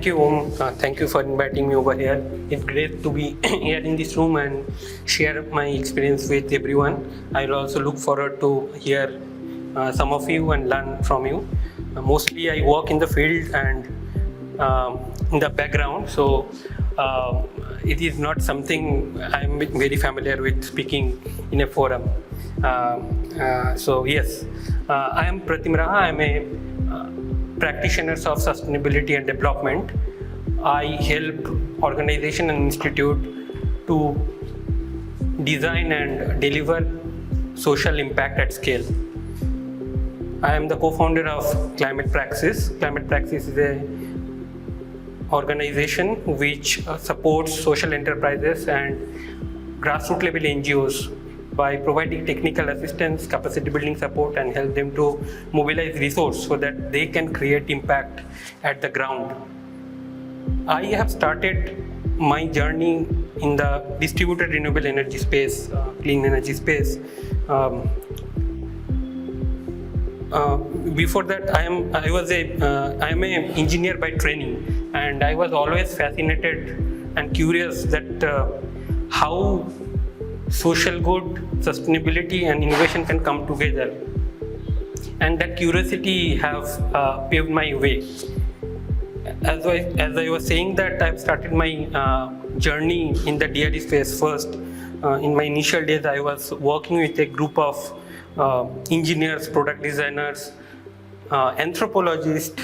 Thank you, Om. Thank you for inviting me over here. It's great to be here in this room and share my experience with everyone. I'll also look forward to hear some of you and learn from you. Mostly I work in the field and in the background, so it is not something I'm very familiar with speaking in a forum. So yes, I am Pratim Raha. I'm a practitioner of sustainability and development. I help organization and institute to design and deliver social impact at scale. I am the co-founder of Praxis. Praxis is a organization which supports social enterprises and grassroots level NGOs by providing technical assistance, capacity building support, and help them to mobilize resources so that they can create impact at the ground. I have started my journey in the distributed renewable energy space, clean energy space. Before that, I am an engineer by training, and I was always fascinated and curious that how social good, sustainability, and innovation can come together. And that curiosity have paved my way. As I was saying that I've started my journey in the DRD space first. In my initial days, I was working with a group of engineers, product designers, anthropologists,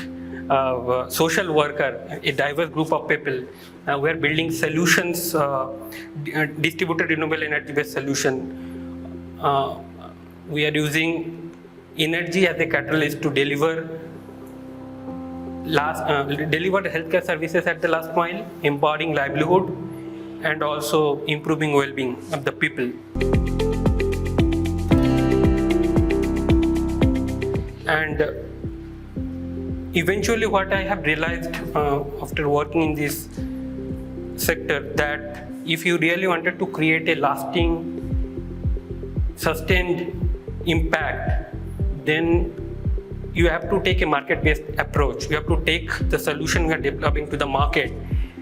social worker, a diverse group of people. We are building solutions, distributed renewable energy based solution. We are using energy as a catalyst to deliver healthcare services at the last mile, empowering livelihood, and also improving well-being of the people. And eventually what I have realized after working in this sector, that if you really wanted to create a lasting, sustained impact, then you have to take a market-based approach. You have to take the solution we are developing to the market.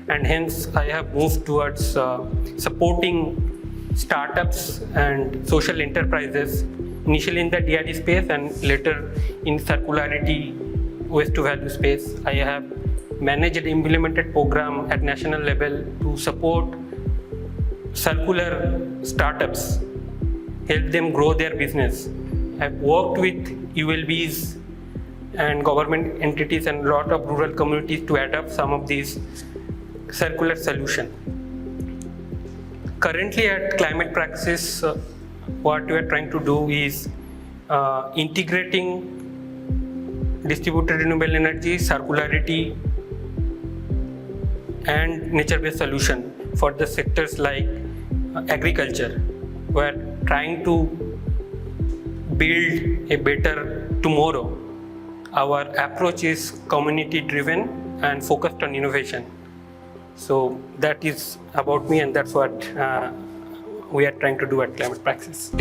And hence I have moved towards supporting startups and social enterprises, initially in the DRD space and later in circularity, waste to value space. I have managed and implemented program at national level to support circular startups, help them grow their business. I've worked with ULBs and government entities and a lot of rural communities to adopt some of these circular solutions. Currently at Praxis, what we are trying to do is integrating distributed renewable energy, circularity, and nature-based solution for the sectors like agriculture. We are trying to build a better tomorrow. Our approach is community-driven and focused on innovation. So that is about me, and that's what we are trying to do at Praxis.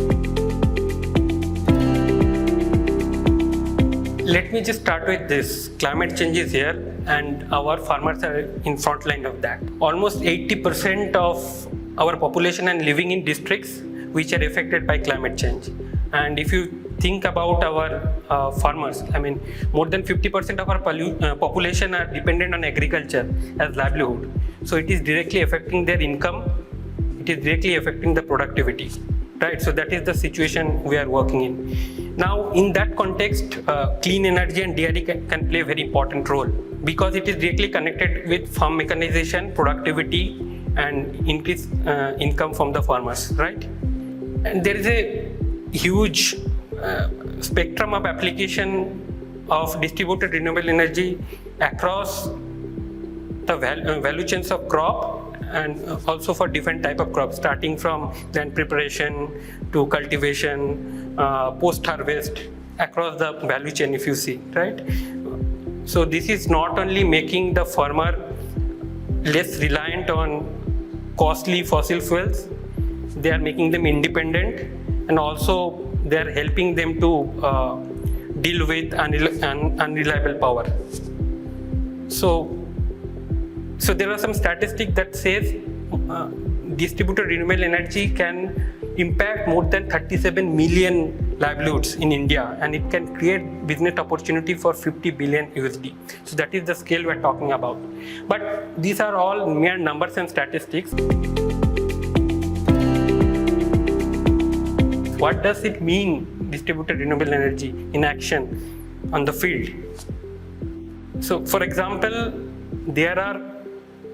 Let me just start with this. Climate change is here and our farmers are in front line of that. Almost 80% of our population are living in districts which are affected by climate change. And if you think about our farmers, I mean, more than 50% of our population are dependent on agriculture as livelihood. So it is directly affecting their income. It is directly affecting the productivity, right? So that is the situation we are working in. Now, in that context, clean energy and DRD can play a very important role because it is directly connected with farm mechanization, productivity, and increased income from the farmers, right? And there is a huge spectrum of application of distributed renewable energy across the value chains of crop, and also for different type of crops, starting from land preparation to cultivation, post-harvest, across the value chain if you see, right? So this is not only making the farmer less reliant on costly fossil fuels, they are making them independent, and also they are helping them to deal with unreliable power. So So there are some statistics that says distributed renewable energy can impact more than 37 million livelihoods in India, and it can create business opportunity for 50 billion USD. So that is the scale we're talking about. But these are all mere numbers and statistics. What does it mean, distributed renewable energy in action on the field? So for example, there are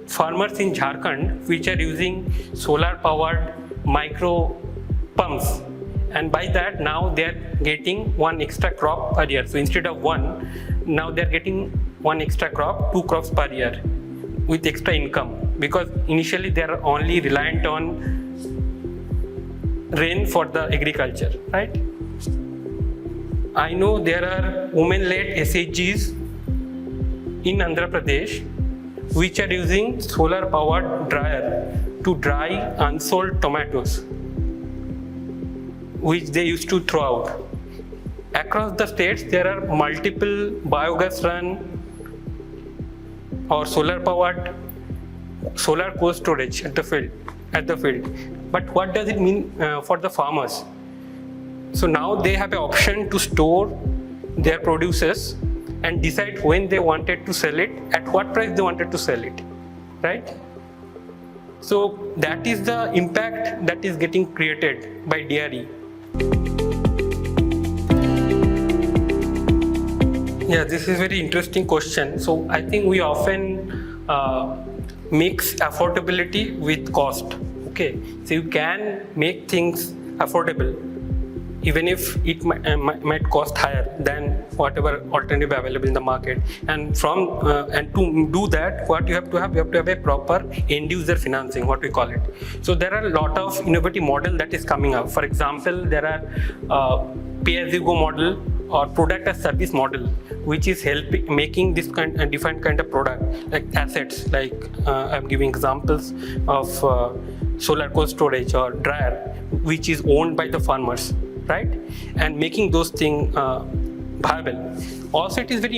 farmers in Jharkhand which are using solar powered micro pumps, and by that now they are getting one extra crop per year. So instead of one, now they are getting one extra crop, 2 crops per year with extra income, because initially they are only reliant on rain for the agriculture, right? I know there are women-led SHGs in Andhra Pradesh which are using solar powered dryer to dry unsold tomatoes, which they used to throw out. Across the states, there are multiple biogas run or solar powered solar cold storage at the field. But what does it mean for the farmers? So now they have an option to store their produces and decide when they wanted to sell it, at what price they wanted to sell it, right? So that is the impact that is getting created by dairy. Yeah, this is a very interesting question. So I think we often mix affordability with cost. Okay, so you can make things affordable even if it might cost higher than whatever alternative available in the market. And to do that, what you have to have a proper end user financing, what we call it. So there are a lot of innovative model that is coming up. For example, there are pay-as-you-go model or product as service model, which is making this different kind of product, like assets, like I'm giving examples of solar cold storage or dryer, which is owned by the farmers, right? And making those things viable. Also, it is very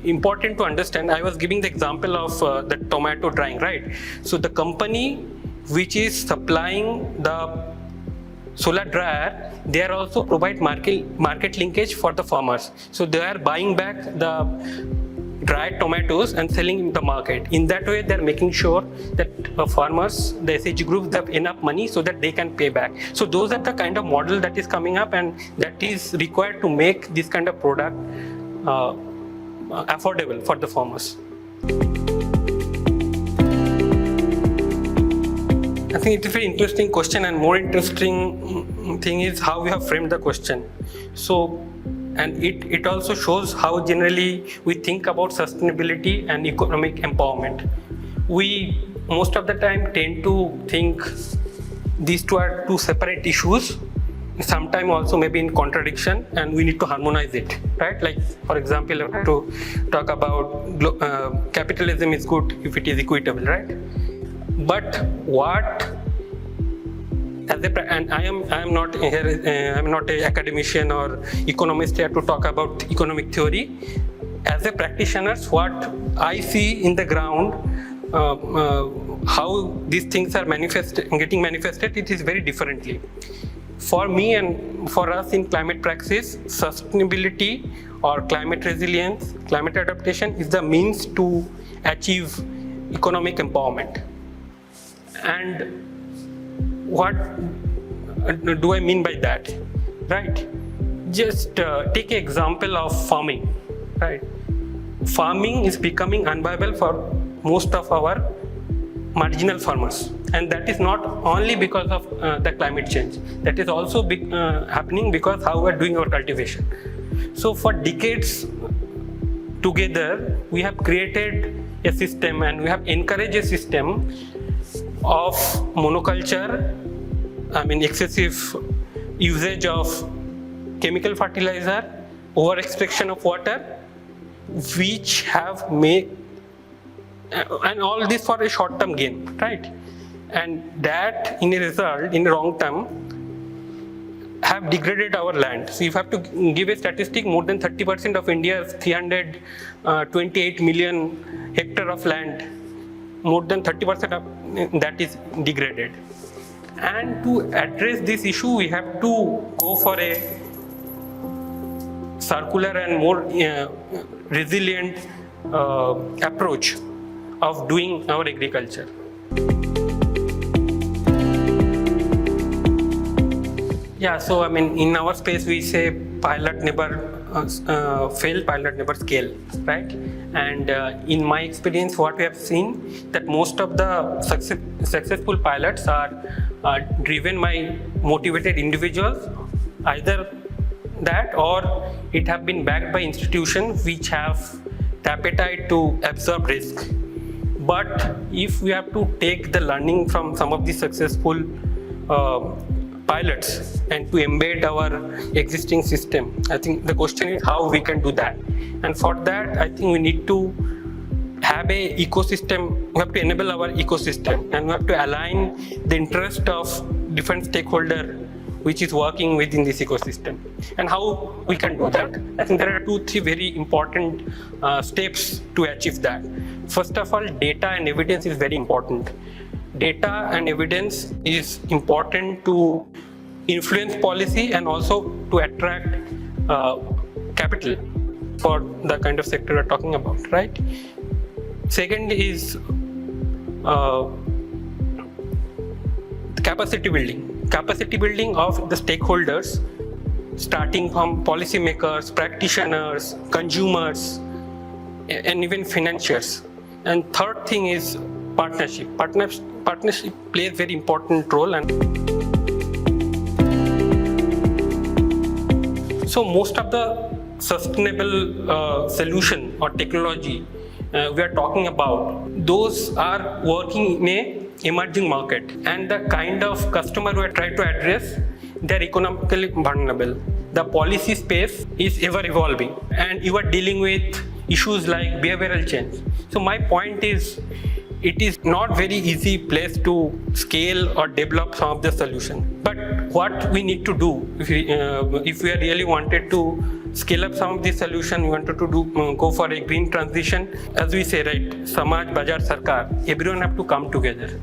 important to understand, I was giving the example of the tomato drying, right? So the company which is supplying the solar dryer, they are also provide market linkage for the farmers. So they are buying back the dried tomatoes and selling in the market. In that way, they are making sure that farmers, the SHG groups, have enough money so that they can pay back. So those are the kind of model that is coming up, and that is required to make this kind of product affordable for the farmers. I think it's a very interesting question, and more interesting thing is how we have framed the question. So, and it also shows how generally we think about sustainability and economic empowerment. We most of the time tend to think these two are two separate issues, sometimes also maybe in contradiction, and we need to harmonize it, right? Like, for example, to talk about capitalism is good if it is equitable, right? But what, and I am not here, I'm not an academician or economist here to talk about economic theory. As a practitioner, what I see in the ground, how these things are getting manifested, it is very differently. For me and for us in climate praxis, sustainability or climate resilience, climate adaptation is the means to achieve economic empowerment. And what do I mean by that, right? Just take an example of farming, right? Farming is becoming unviable for most of our marginal farmers, and that is not only because of the climate change. That is also happening because how we are doing our cultivation. So for decades together, we have created a system, and we have encouraged a system of monoculture, excessive usage of chemical fertilizer, over extraction of water, which have made, and all this for a short-term gain, right? And that, in a result, in the long term, have degraded our land. So if you have to give a statistic, more than 30% of India's 328 million hectare of land more than 30% of that is degraded. And to address this issue, we have to go for a circular and more resilient approach of doing our agriculture. Yeah, so I mean, in our space, we say pilot never fail, pilot never scale, right? And in my experience, what we have seen that most of the successful pilots are driven by motivated individuals, either that or it have been backed by institutions which have the appetite to absorb risk. But if we have to take the learning from some of the successful pilots and to embed our existing system, I think the question is how we can do that. And for that, I think we need to have a ecosystem, we have to enable our ecosystem, and we have to align the interest of different stakeholders which is working within this ecosystem. And how we can do that? I think there are 2-3 very important steps to achieve that. First of all, data and evidence is very important. Data and evidence is important to influence policy and also to attract capital for the kind of sector we're talking about, right? Second is capacity building. Capacity building of the stakeholders, starting from policymakers, practitioners, consumers, and even financiers. And third thing is partnership. Partnership plays a very important role. And so most of the sustainable solution or technology we are talking about, those are working in a emerging market, and the kind of customer we are trying to address, they are economically vulnerable. The policy space is ever evolving, and you are dealing with issues like behavioral change. So my point is, it is not very easy place to scale or develop some of the solution. But what we need to do, if we are really wanted to scale up some of the solution, we wanted to do go for a green transition, as we say, right, Samaj Bazar Sarkar, everyone have to come together,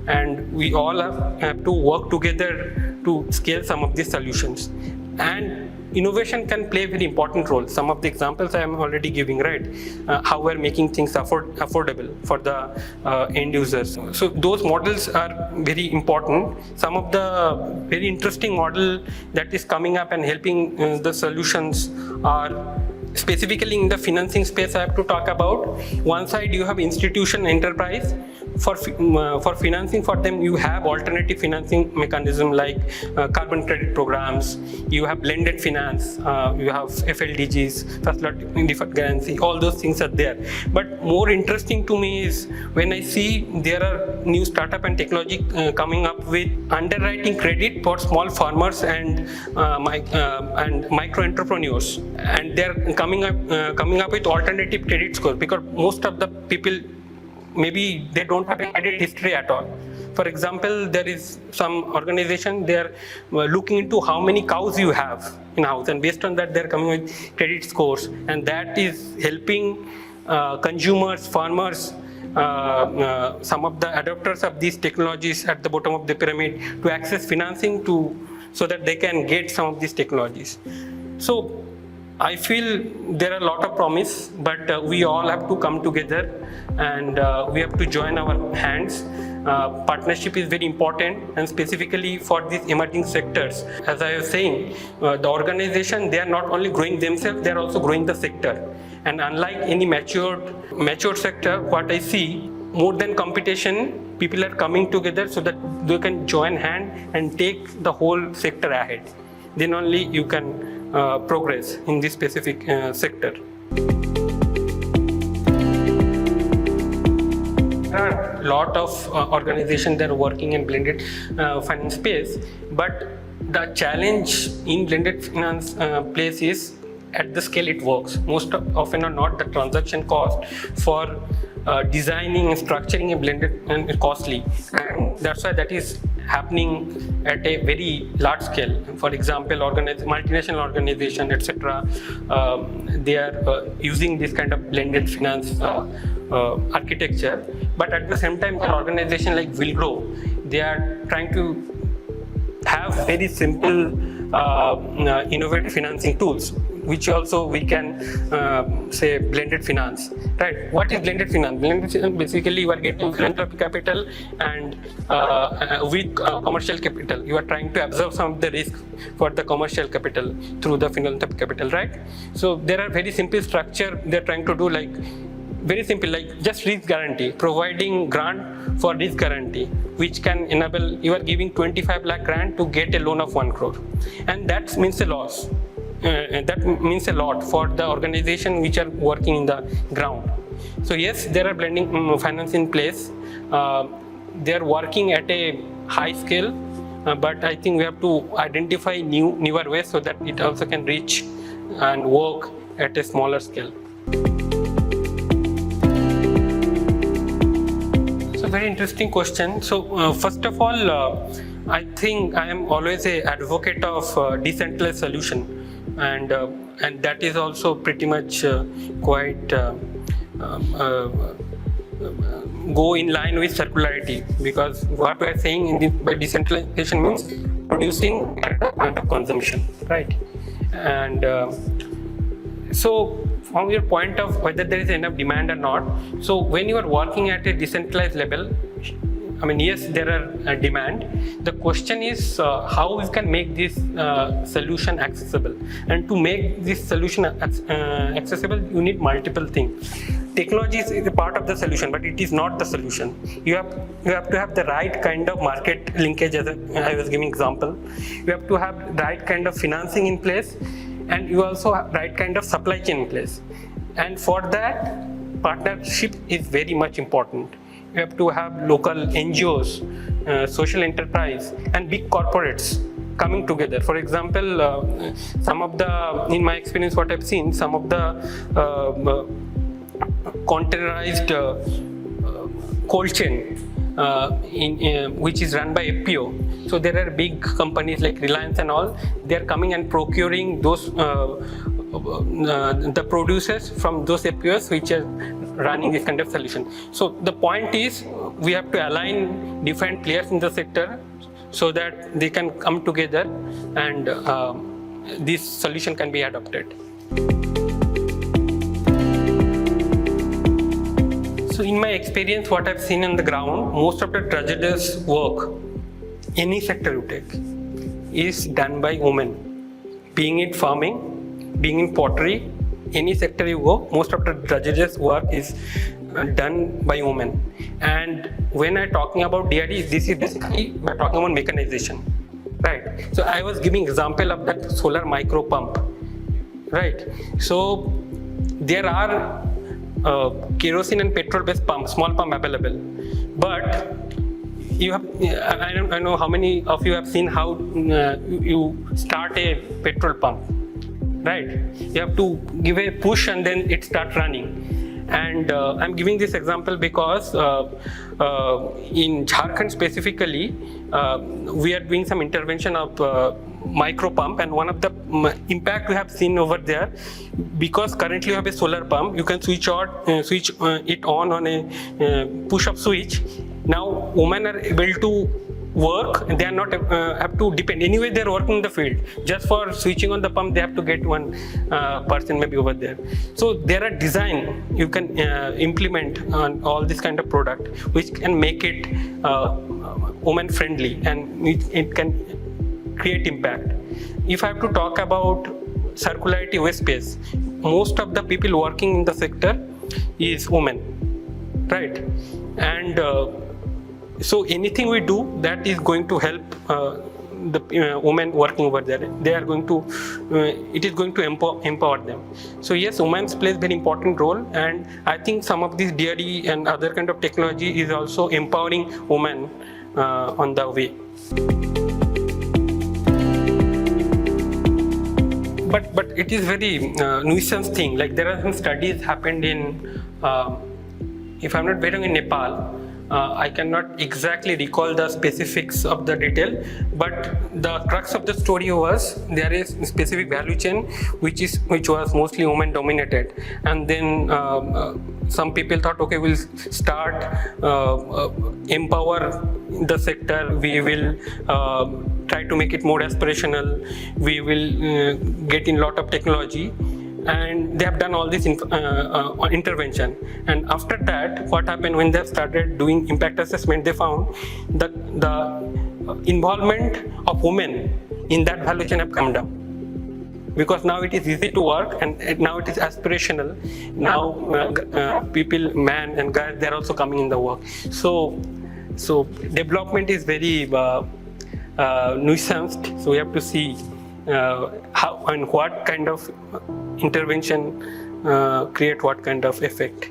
and we all have to work together to scale some of these solutions. And innovation can play a very important role. Some of the examples I am already giving, right? How we're making things affordable for the end users. So those models are very important. Some of the very interesting model that is coming up and helping the solutions are specifically in the financing space. I have to talk about. One side you have institution enterprise. For financing for them, you have alternative financing mechanism like carbon credit programs, you have blended finance, you have FLDGs, facility deferred guarantee, all those things are there. But more interesting to me is when I see there are new startup and technology coming up with underwriting credit for small farmers and micro entrepreneurs, and they're coming up with alternative credit scores, because most of the people, maybe they don't have a credit history at all. For example, there is some organization, they are looking into how many cows you have in house, and based on that they're coming with credit scores, and that is helping consumers, farmers, some of the adopters of these technologies at the bottom of the pyramid to access financing so that they can get some of these technologies. So I feel there are a lot of promise, but we all have to come together and we have to join our hands. Partnership is very important, and specifically for these emerging sectors. As I was saying, the organization, they are not only growing themselves, they are also growing the sector. And unlike any mature sector, what I see, more than competition, people are coming together so that they can join hand and take the whole sector ahead. Then only you can progress in this specific sector. There are a lot of organizations that are working in blended finance space, but the challenge in blended finance place is at the scale it works. Most often or not, the transaction cost for designing and structuring a blended and costly, and that's why that is happening at a very large scale. For example, multinational organization, etc., they are using this kind of blended finance architecture, But at the same time, an organization like Will Grow, they are trying to have very simple innovative financing tools, which also we can say blended finance, right? What is blended finance? Blended finance, basically you are getting philanthropic capital and with commercial capital. You are trying to absorb some of the risk for the commercial capital through the philanthropic capital, right? So there are very simple structure they're trying to do, like very simple, like just risk guarantee, providing grant for risk guarantee, which can enable, you are giving 25 lakh grant to get a loan of 1 crore. And that means a loss. That means a lot for the organization which are working in the ground. So yes, there are blending finance in place. They are working at a high scale, but I think we have to identify newer ways so that it also can reach and work at a smaller scale. Very interesting question. So first of all, I think I am always an advocate of decentralized solution, and that is also pretty much quite go in line with circularity, because what we are saying by decentralization means producing at consumption, right? And so from your point of whether there is enough demand or not, so when you are working at a decentralized level, I mean, yes, there are demand. The question is how we can make this solution accessible. And to make this solution accessible, you need multiple things. Technology is a part of the solution, but it is not the solution. You have to have the right kind of market linkage, as I was giving example. You have to have the right kind of financing in place, and you also have right kind of supply chain in place. And for that, partnership is very much important. You have to have local NGOs, social enterprise, and big corporates coming together. For example, some of the, in my experience, what I've seen, some of the containerized cold chain which is run by FPO. So there are big companies like Reliance and all, they are coming and procuring those the producers from those FPOs which are running this kind of solution. So the point is, we have to align different players in the sector so that they can come together and this solution can be adopted. So in my experience, what I've seen on the ground, most of the treasurer's work, any sector you take, is done by women. Being it farming, being in pottery, any sector you go, most of the treasurer's work is done by women. And when I'm talking about DRD, this is basically, we're talking about mechanization, right? So I was giving example of that solar micro pump, right? So there are kerosene and petrol-based pump, small pump available, but you have, I don't know how many of you have seen how you start a petrol pump, right? You have to give a push and then it starts running. And I'm giving this example because in Jharkhand specifically, we are doing some intervention of micro pump, and one of the impact we have seen over there, because currently you have a solar pump, you can switch it on a push of switch. Now women are able to work, they are not have to depend. Anyway, they are working in the field. Just for switching on the pump, they have to get one person maybe over there. So there are design you can implement on all this kind of product, which can make it woman friendly, and it can create impact. If I have to talk about circularity waste space, most of the people working in the sector is women, right? And so anything we do that is going to help the women working over there, they are going to, it is going to empower them. So yes, women plays very important role, and I think some of this DRD and other kind of technology is also empowering women on the way. But it is very nuisance thing. Like there are some studies happened in, if I'm not very wrong, in Nepal, I cannot exactly recall the specifics of the detail, but the crux of the story was there is a specific value chain which was mostly women dominated, and then some people thought, okay, we'll start empower the sector. We will try to make it more aspirational. We will get in lot of technology. And they have done all this intervention. And after that, what happened when they started doing impact assessment, they found that the involvement of women in that value chain have come down. Because now it is easy to work, and now it is aspirational. Now people, men and guys, they are also coming in the work. So development is very nuanced. So we have to see how and what kind of intervention create what kind of effect.